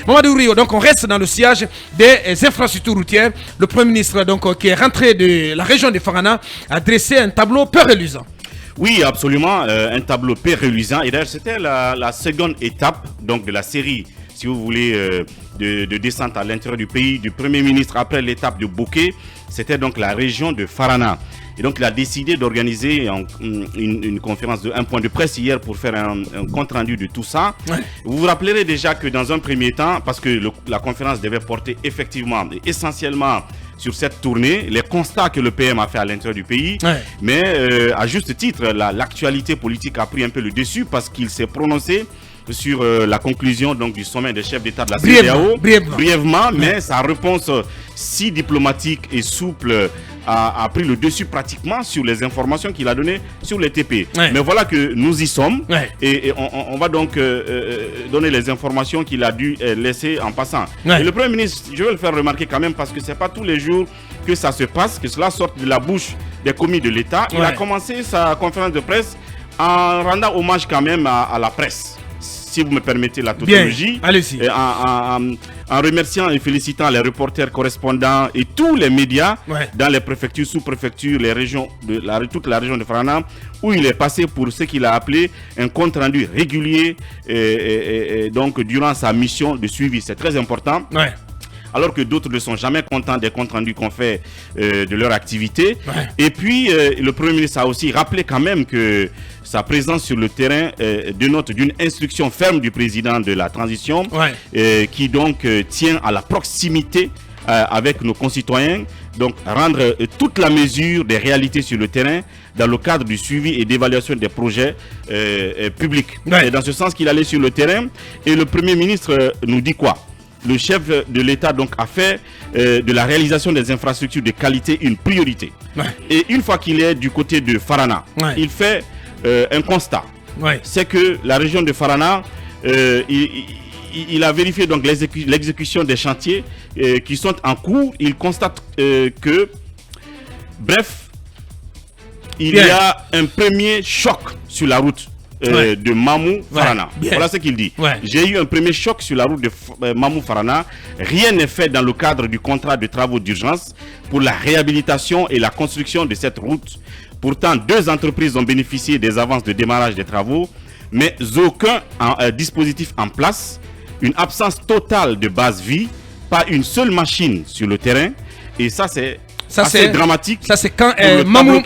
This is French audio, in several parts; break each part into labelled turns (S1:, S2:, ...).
S1: Mamadou Rio, donc on reste dans le sillage des infrastructures routières. Le Premier ministre donc, qui est rentré de la région de Farana a dressé un tableau peu reluisant.
S2: Oui, absolument, un tableau peu reluisant. Et d'ailleurs, c'était la seconde étape donc, de la série, si vous voulez, de descente à l'intérieur du pays du Premier ministre après l'étape de Bouquet. C'était donc la région de Farana. Et donc, il a décidé d'organiser une conférence un point de presse hier pour faire un compte-rendu de tout ça. Ouais. Vous vous rappellerez déjà que dans un premier temps, parce que la conférence devait porter effectivement et essentiellement sur cette tournée, les constats que le PM a fait à l'intérieur du pays. Ouais. Mais à juste titre, l'actualité politique a pris un peu le dessus parce qu'il s'est prononcé sur la conclusion donc, du sommet des chefs d'État de la CEDEAO. Brièvement, mais sa réponse si diplomatique et souple a pris le dessus pratiquement sur les informations qu'il a données sur les TP. Ouais. Mais voilà que nous y sommes et on va donc donner les informations qu'il a dû laisser en passant. Ouais. Et le Premier ministre, je vais le faire remarquer quand même parce que ce n'est pas tous les jours que ça se passe, que cela sorte de la bouche des commis de l'État. Il a commencé sa conférence de presse en rendant hommage quand même à la presse. Si vous me permettez la tautologie, en remerciant et félicitant les reporters correspondants et tous les médias dans les préfectures, sous-préfectures, les régions toute la région de Farana, où il est passé pour ce qu'il a appelé un compte-rendu régulier donc durant sa mission de suivi. C'est très important. Ouais. Alors que d'autres ne sont jamais contents des comptes rendus qu'on fait de leur activité. Ouais. Et puis, le Premier ministre a aussi rappelé quand même que sa présence sur le terrain dénote d'une instruction ferme du président de la transition qui donc tient à la proximité avec nos concitoyens, donc rendre toute la mesure des réalités sur le terrain dans le cadre du suivi et d'évaluation des projets publics. Ouais. Et dans ce sens qu'il allait sur le terrain. Et le Premier ministre nous dit quoi ? Le chef de l'État donc a fait de la réalisation des infrastructures de qualité une priorité. Ouais. Et une fois qu'il est du côté de Farana, il fait un constat. Ouais. C'est que la région de Farana, il a vérifié donc l'exécution des chantiers qui sont en cours. Il constate que, bref, il y a un premier choc sur la route. De Mamou-Farana. Voilà ce qu'il dit. Ouais. J'ai eu un premier choc sur la route de Mamou-Farana. Rien n'est fait dans le cadre du contrat de travaux d'urgence pour la réhabilitation et la construction de cette route. Pourtant, 2 entreprises ont bénéficié des avances de démarrage des travaux, mais aucun dispositif en place, une absence totale de base vie, pas une seule machine sur le terrain. Et ça, c'est assez dramatique.
S1: Ça, c'est quand Mamou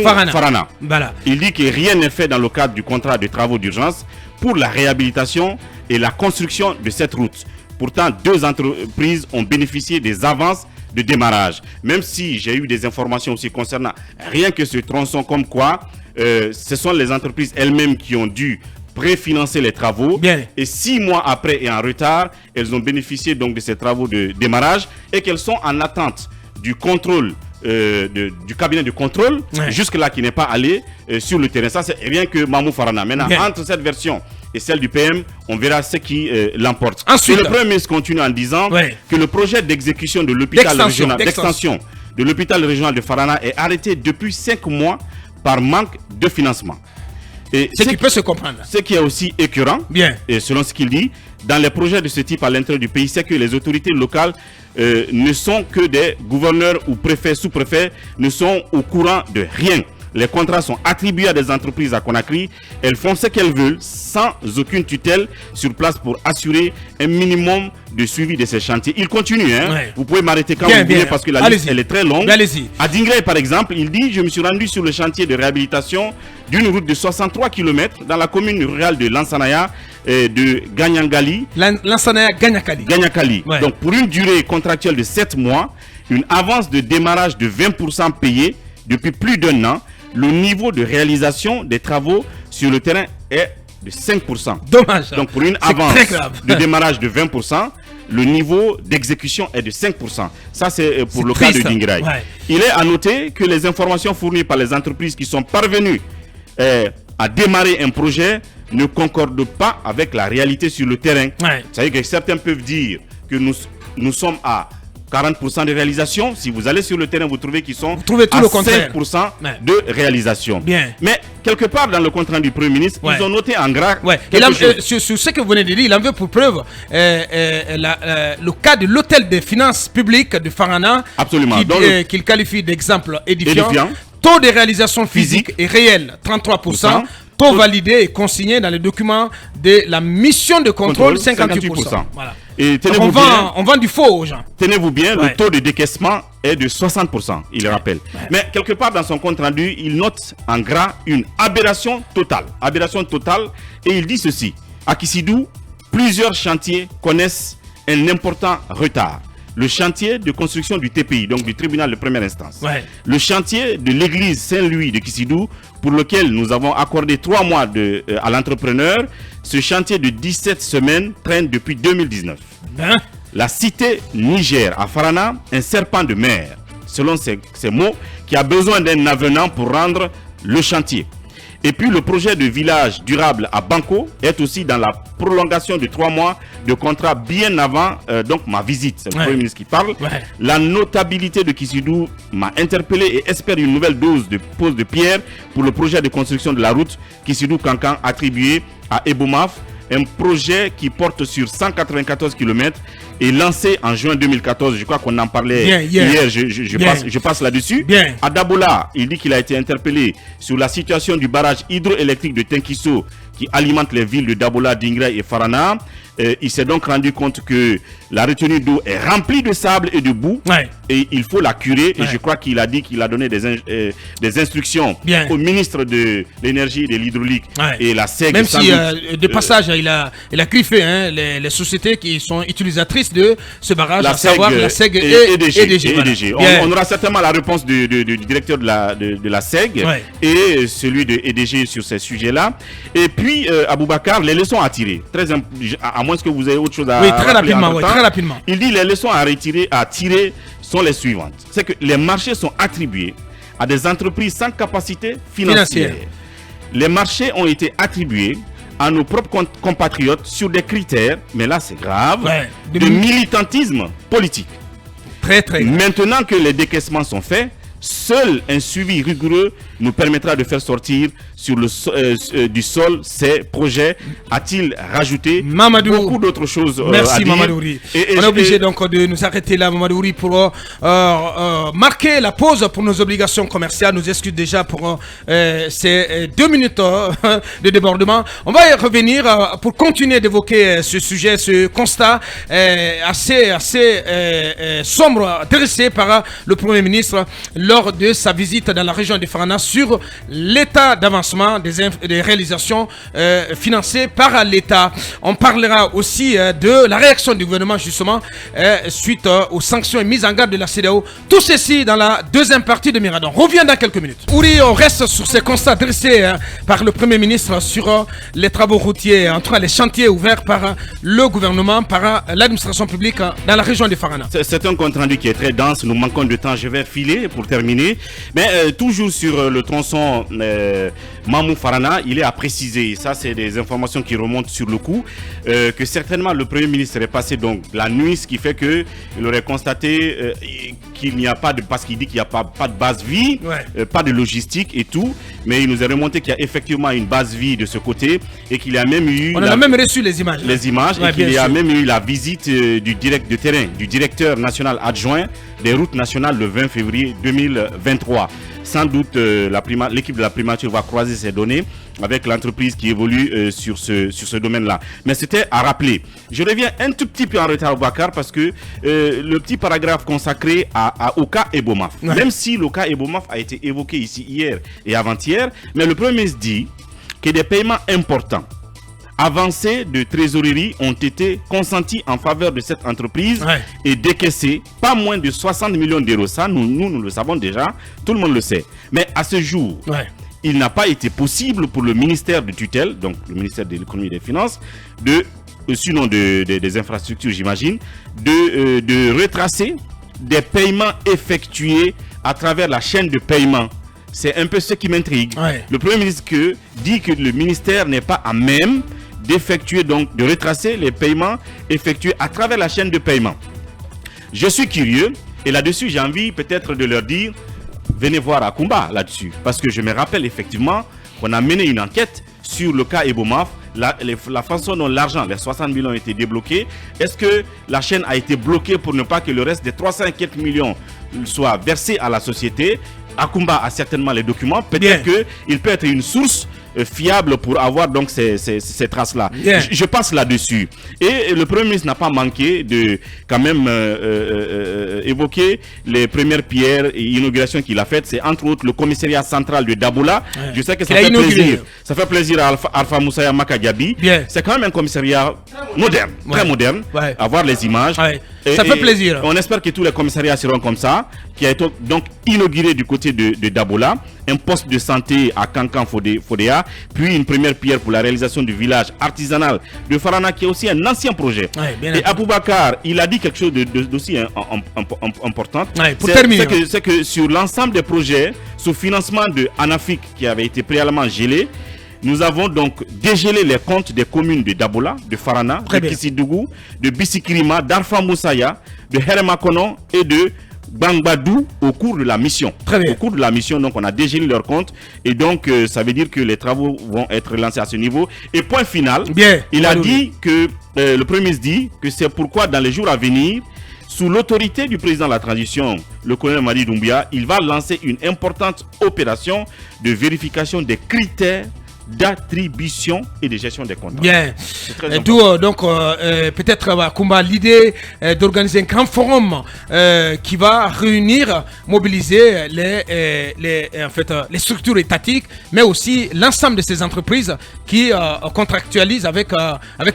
S1: Farana. Voilà.
S2: Il dit que rien n'est fait dans le cadre du contrat de travaux d'urgence pour la réhabilitation et la construction de cette route. Pourtant, 2 entreprises ont bénéficié des avances de démarrage. Même si j'ai eu des informations aussi concernant rien que ce tronçon, comme quoi ce sont les entreprises elles-mêmes qui ont dû préfinancer les travaux. Bien. Et 6 mois après et en retard, elles ont bénéficié donc de ces travaux de démarrage et qu'elles sont en attente du contrôle du cabinet de contrôle jusque-là qui n'est pas allé sur le terrain. Ça, c'est rien que Mamou Farana. Maintenant, entre cette version et celle du PM, on verra ce qui l'emporte. Et le Premier ministre continue en disant que le projet d'exécution de l'hôpital régional d'extension de l'hôpital régional de Farana est arrêté depuis 5 mois par manque de financement.
S1: Et ce qui peut se comprendre.
S2: Ce qui est aussi écœurant, et selon ce qu'il dit, dans les projets de ce type à l'intérieur du pays, c'est que les autorités locales ne sont que des gouverneurs ou préfets, sous-préfets, ne sont au courant de rien. Les contrats sont attribués à des entreprises à Conakry. Elles font ce qu'elles veulent sans aucune tutelle sur place pour assurer un minimum de suivi de ces chantiers. Il continue. Vous pouvez m'arrêter quand vous voulez parce que la liste elle est très longue. À Dingré, par exemple, il dit « Je me suis rendu sur le chantier de réhabilitation d'une route de 63 km dans la commune rurale de Lansanaya de Ganyangali. Ganyangali. Donc pour une durée contractuelle de 7 mois, une avance de démarrage de 20% payée depuis plus d'1 an. Le niveau de réalisation des travaux sur le terrain est de 5%.
S1: Dommage.
S2: Donc pour une avance de démarrage de 20%, le niveau d'exécution est de 5%. Ça, c'est pour le cas de Dingraï. Il est à noter que les informations fournies par les entreprises qui sont parvenues à démarrer un projet ne concordent pas avec la réalité sur le terrain. C'est-à-dire que certains peuvent dire que nous sommes à 40% de réalisation. Si vous allez sur le terrain, vous trouvez qu'ils sont
S1: tout
S2: à
S1: le contraire.
S2: 5% de réalisation.
S1: Bien.
S2: Mais quelque part dans le compte rendu du Premier ministre, ils ont noté en gras quelque chose.
S1: Sur ce que vous venez de dire, il en veut pour preuve le cas de l'hôtel des finances publiques de Farana, qu'il qualifie d'exemple édifiant. Taux de réalisation physique et réel, 33%. Taux validé et consigné dans les documents de la mission de contrôle, 58%. Voilà. Et on vend du faux aux gens.
S2: Tenez-vous bien, le taux de décaissement est de 60%, il le rappelle. Mais quelque part dans son compte rendu, il note en gras une aberration totale. Et il dit ceci. À Kisidou, plusieurs chantiers connaissent un important retard. Le chantier de construction du TPI, donc du tribunal de première instance. Le chantier de l'église Saint-Louis de Kisidou, pour lequel nous avons accordé 3 mois à l'entrepreneur. Ce chantier de 17 semaines traîne depuis 2019. La cité Niger à Farana, un serpent de mer, selon ces mots, qui a besoin d'un avenant pour rendre le chantier. Et puis le projet de village durable à Banco est aussi dans la prolongation de 3 mois de contrat bien avant donc ma visite. C'est le Premier ministre qui parle. La notabilité de Kisidou m'a interpellé et espère une nouvelle dose de pose de pierre pour le projet de construction de la route Kisidou-Kankan attribué à Ebomaf. Un projet qui porte sur 194 km et lancé en juin 2014. Je crois qu'on en parlait hier. Je passe là-dessus. À Dabola, il dit qu'il a été interpellé sur la situation du barrage hydroélectrique de Tenkiso qui alimente les villes de Dabola, Dingra et Farana. Il s'est donc rendu compte que la retenue d'eau est remplie de sable et de boue et il faut la curer. Et je crois qu'il a dit qu'il a donné des instructions au ministre de l'énergie et de l'hydraulique et la SEG.
S1: Même si de passage il a griffé les sociétés qui sont utilisatrices de ce barrage, à savoir la SEG et EDG.
S2: On aura certainement la réponse du directeur de la SEG et celui de EDG sur ces sujets-là. Et puis Aboubacar, les leçons à tirer. À moins que vous ayez autre chose à
S1: très rapidement.
S2: Il dit les leçons à tirer sont les suivantes. C'est que les marchés sont attribués à des entreprises sans capacité financière. Les marchés ont été attribués à nos propres compatriotes sur des critères, mais là c'est grave, de militantisme politique.
S1: Très grave.
S2: Maintenant que les décaissements sont faits, seul un suivi rigoureux nous permettra de faire sortir sur du sol ces projets, a-t-il rajouté. Beaucoup d'autres choses.
S1: Merci Mamadouri. On est obligé donc de nous arrêter là, Mamadouri, pour marquer la pause pour nos obligations commerciales. Nous excusons déjà pour ces 2 minutes de débordement. On va y revenir pour continuer d'évoquer ce sujet, ce constat assez sombre dressé par le Premier ministre lors de sa visite dans la région de Farana sur l'état d'avancement des réalisations financées par l'État. On parlera aussi de la réaction du gouvernement justement suite aux sanctions et mises en garde de la CEDEAO. Tout ceci dans la deuxième partie de Mirador. On revient dans quelques minutes. Ouri, on reste sur ces constats dressés par le Premier ministre sur les travaux routiers, en tout cas les chantiers ouverts par le gouvernement, par l'administration publique dans la région de Farana.
S2: C'est un compte rendu qui est très dense. Nous manquons de temps. Je vais filer pour terminer. Mais toujours sur le tronçon Mamou Farana, il est à préciser, ça c'est des informations qui remontent sur le coup, que certainement le Premier ministre est passé donc la nuit, ce qui fait qu'il aurait constaté qu'il n'y a pas de, parce qu'il dit qu'il n'y a pas de base vie, pas de logistique et tout, mais il nous a remonté qu'il y a effectivement une base vie de ce côté et qu'il y a même eu...
S1: On a même reçu les images.
S2: Et qu'il y a même eu la visite du directeur national adjoint des routes nationales le 20 février 2023. Sans doute, l'équipe de la primature va croiser ces données avec l'entreprise qui évolue sur ce domaine-là. Mais c'était à rappeler. Je reviens un tout petit peu en retard, Bakar, parce que le petit paragraphe consacré au cas Ebomaf, même si le cas Ebomaf a été évoqué ici hier et avant-hier, mais le Premier ministre dit que des paiements importants avancées de trésorerie ont été consenties en faveur de cette entreprise et décaissées pas moins de 60 millions d'euros. Ça, nous le savons déjà, tout le monde le sait. Mais à ce jour, il n'a pas été possible pour le ministère de tutelle, donc le ministère de l'économie et des finances, sinon des infrastructures, j'imagine, de retracer des paiements effectués à travers la chaîne de paiement. C'est un peu ce qui m'intrigue. Le Premier ministre dit que le ministère n'est pas à même de retracer les paiements effectués à travers la chaîne de paiement. Je suis curieux et là-dessus, j'ai envie peut-être de leur dire, venez voir Akumba là-dessus. Parce que je me rappelle effectivement qu'on a mené une enquête sur le cas Ebomaf, la façon dont l'argent, les 60 millions ont été débloqués. Est-ce que la chaîne a été bloquée pour ne pas que le reste des 300 et quelques millions soit versé à la société? Akumba a certainement les documents. Peut-être qu'il peut être une source fiable pour avoir donc ces traces-là. Je passe là-dessus. Et le Premier ministre n'a pas manqué de quand même évoquer les premières pierres et inaugurations qu'il a faites. C'est entre autres le commissariat central de Dabola. Je sais que ça fait plaisir. Ça fait plaisir à Alpha Moussaya Makadiabi. C'est quand même un commissariat moderne, très moderne. Avoir les images.
S1: Ça fait plaisir.
S2: On espère que tous les commissariats seront comme ça, qui a été donc inauguré du côté de Dabola, un poste de santé à Kankan Fodéa, puis une première pierre pour la réalisation du village artisanal de Farana, qui est aussi un ancien projet. Et Aboubakar, il a dit quelque chose d'aussi important.
S1: Pour terminer,
S2: c'est que sur l'ensemble des projets sous financement de Anafik qui avait été préalablement gelé, nous avons donc dégelé les comptes des communes de Dabola, de Farana, de Kissidougou, de Bissikirima, d'Arfa Moussaya, de Heremakono et de Bangbadou au cours de la mission. Au cours de la mission, donc on a dégelé leurs comptes et donc ça veut dire que les travaux vont être lancés à ce niveau. Et point final, il a dit que le Premier ministre dit que c'est pourquoi dans les jours à venir, sous l'autorité du président de la transition, le colonel Mamadi Doumbouya, il va lancer une importante opération de vérification des critères d'attribution et de gestion des contrats.
S1: D'où donc peut-être Kumba l'idée d'organiser un grand forum qui va réunir, mobiliser les structures étatiques, mais aussi l'ensemble de ces entreprises qui contractualisent avec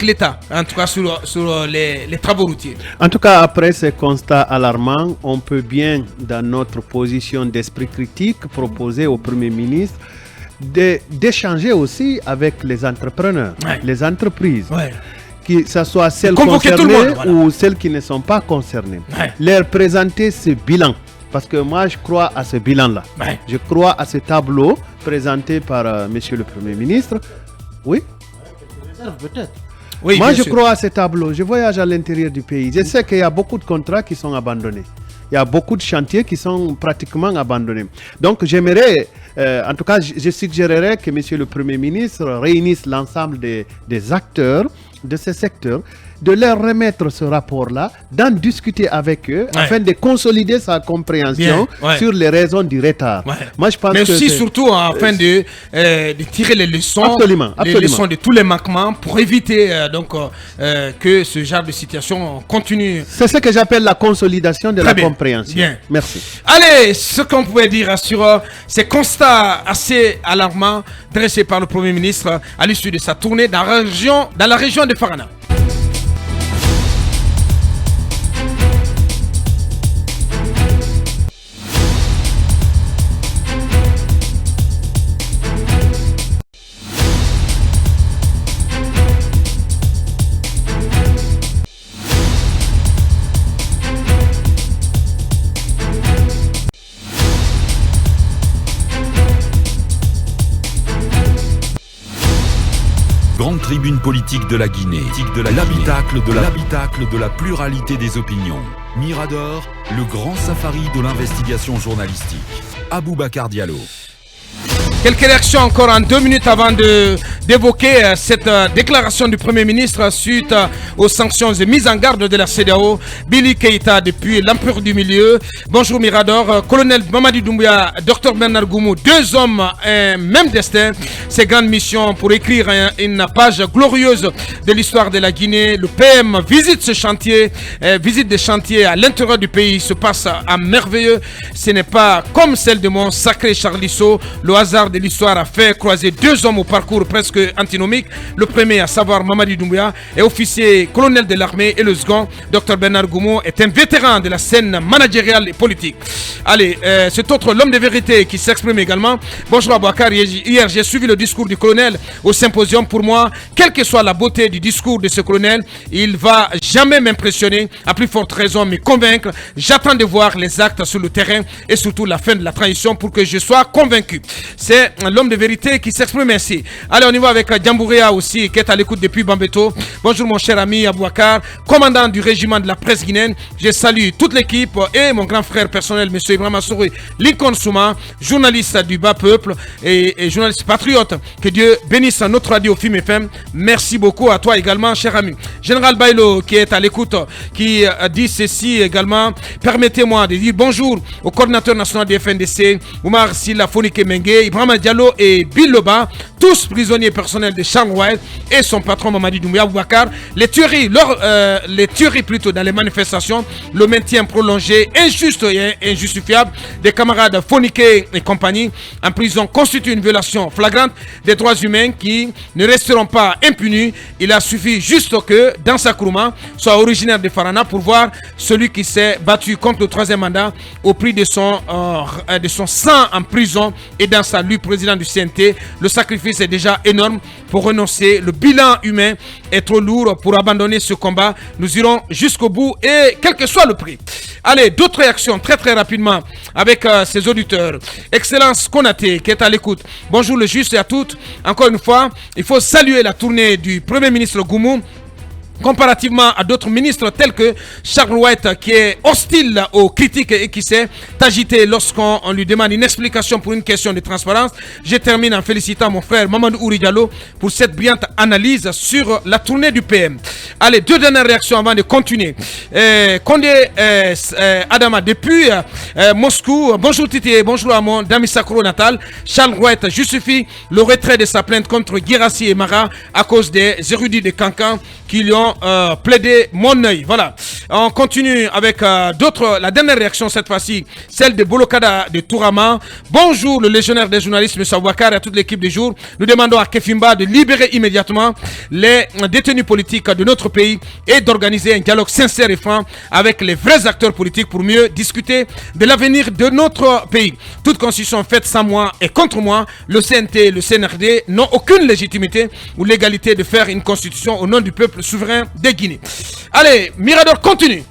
S1: l'État, en tout cas sur les travaux routiers.
S3: En tout cas, après ces constats alarmants, on peut bien, dans notre position d'esprit critique, proposer au Premier ministre d'échanger aussi avec les entrepreneurs, les entreprises, que ce soit celles concernées ou celles qui ne sont pas concernées, leur présenter ce bilan. Parce que moi, je crois à ce bilan-là. Je crois à ce tableau présenté par Monsieur le Premier ministre. Oui, peut-être. Oui, moi, je crois à ce tableau. Je voyage à l'intérieur du pays. Je sais qu'il y a beaucoup de contrats qui sont abandonnés. Il y a beaucoup de chantiers qui sont pratiquement abandonnés. Donc, j'aimerais, en tout cas, je suggérerais que Monsieur le Premier ministre réunisse l'ensemble des acteurs de ce secteur, de leur remettre ce rapport-là, d'en discuter avec eux, afin de consolider sa compréhension sur les raisons du retard. Moi, je pense
S1: mais aussi, surtout, afin de tirer les leçons, les leçons de tous les manquements pour éviter que ce genre de situation continue.
S3: C'est ce que j'appelle la consolidation de la compréhension. Merci.
S1: Allez, ce qu'on pouvait dire sur ces constats assez alarmants dressés par le Premier ministre à l'issue de sa tournée dans la région de Farana.
S4: Grande tribune politique de la Guinée, l'habitacle de la pluralité des opinions. Mirador, le grand safari de l'investigation journalistique. Aboubakar Diallo.
S1: Quelques réactions encore en 2 minutes avant d'évoquer cette déclaration du Premier ministre suite aux sanctions et mises en garde de la CEDEAO. Billy Keïta depuis l'Empereur du Milieu. Bonjour Mirador. Colonel Mamadi Doumbouya, Dr Bernard Goumou, 2 hommes, un même destin. Ces grandes missions pour écrire une page glorieuse de l'histoire de la Guinée. Le PM visite ce chantier, visite des chantiers à l'intérieur du pays, se passe à merveilleux. Ce n'est pas comme celle de mon sacré Charlisso. Le hasard de l'histoire a fait croiser 2 hommes au parcours presque antinomique. Le premier, à savoir Mamadi Doumbouya, est officier colonel de l'armée, et le second, Dr Bernard Goumou, est un vétéran de la scène managériale et politique. Allez, cet autre, l'homme de vérité, qui s'exprime également. Bonjour Aboubakar, hier j'ai suivi le discours du colonel au symposium. Pour moi, quelle que soit la beauté du discours de ce colonel, il va jamais m'impressionner, à plus forte raison me convaincre. J'attends de voir les actes sur le terrain et surtout la fin de la transition pour que je sois convaincu. C'est c'est l'homme de vérité qui s'exprime ainsi. Allez, on y va avec Djambouréa aussi, qui est à l'écoute depuis Bambeto. Bonjour mon cher ami Abouakar, commandant du régiment de la presse guinéenne. Je salue toute l'équipe et mon grand frère personnel, M. Ibrahima Souri Lincoln Souma, journaliste du bas peuple et journaliste patriote. Que Dieu bénisse notre radio Film FM. Merci beaucoup à toi également, cher ami. Général Bailo, qui est à l'écoute, qui dit ceci également. Permettez-moi de dire bonjour au coordinateur national du FNDC, Oumar Silla Fonike Mengue, Ibrahima Diallo et Bill Loba, tous prisonniers personnels de Charles White et son patron Mamadi Doumbouya Abouakar. Les tueries plutôt dans les manifestations, le maintien prolongé, injuste et injustifiable des camarades Fonike et compagnie en prison constitue une violation flagrante des droits humains qui ne resteront pas impunis. Il a suffi juste que Dansa Kourouma soit originaire de Farana pour voir celui qui s'est battu contre le troisième mandat au prix de son sang en prison et dans sa lutte président du CNT. Le sacrifice est déjà énorme pour renoncer. Le bilan humain est trop lourd pour abandonner ce combat. Nous irons jusqu'au bout et quel que soit le prix. Allez, d'autres réactions très rapidement avec ces auditeurs. Excellence Konaté qui est à l'écoute. Bonjour le juste et à toutes. Encore une fois, il faut saluer la tournée du Premier ministre Goumou. Comparativement à d'autres ministres tels que Charles White qui est hostile aux critiques et qui s'est agité lorsqu'on lui demande une explication pour une question de transparence. Je termine en félicitant mon frère Mamadou Ouri Diallo pour cette brillante analyse sur la tournée du PM. Allez, deux dernières réactions avant de continuer. Condé Adama depuis Moscou. Bonjour Titi, bonjour à mon Dami Sakuro natal. Charles White justifie le retrait de sa plainte contre Guirassi et Mara à cause des érudits de Cancan qui lui ont plaidé mon œil. Voilà. On continue avec d'autres. La dernière réaction cette fois-ci, celle de Bolokada de Tourama. Bonjour le légionnaire des journalistes, M. Abouakar et à toute l'équipe du jour. Nous demandons à Kefimba de libérer immédiatement les détenus politiques de notre pays et d'organiser un dialogue sincère et franc avec les vrais acteurs politiques pour mieux discuter de l'avenir de notre pays. Toute constitution faite sans moi et contre moi, le CNT et le CNRD n'ont aucune légitimité ou légalité de faire une constitution au nom du peuple souverain de Guinée. Allez, Mirador continue.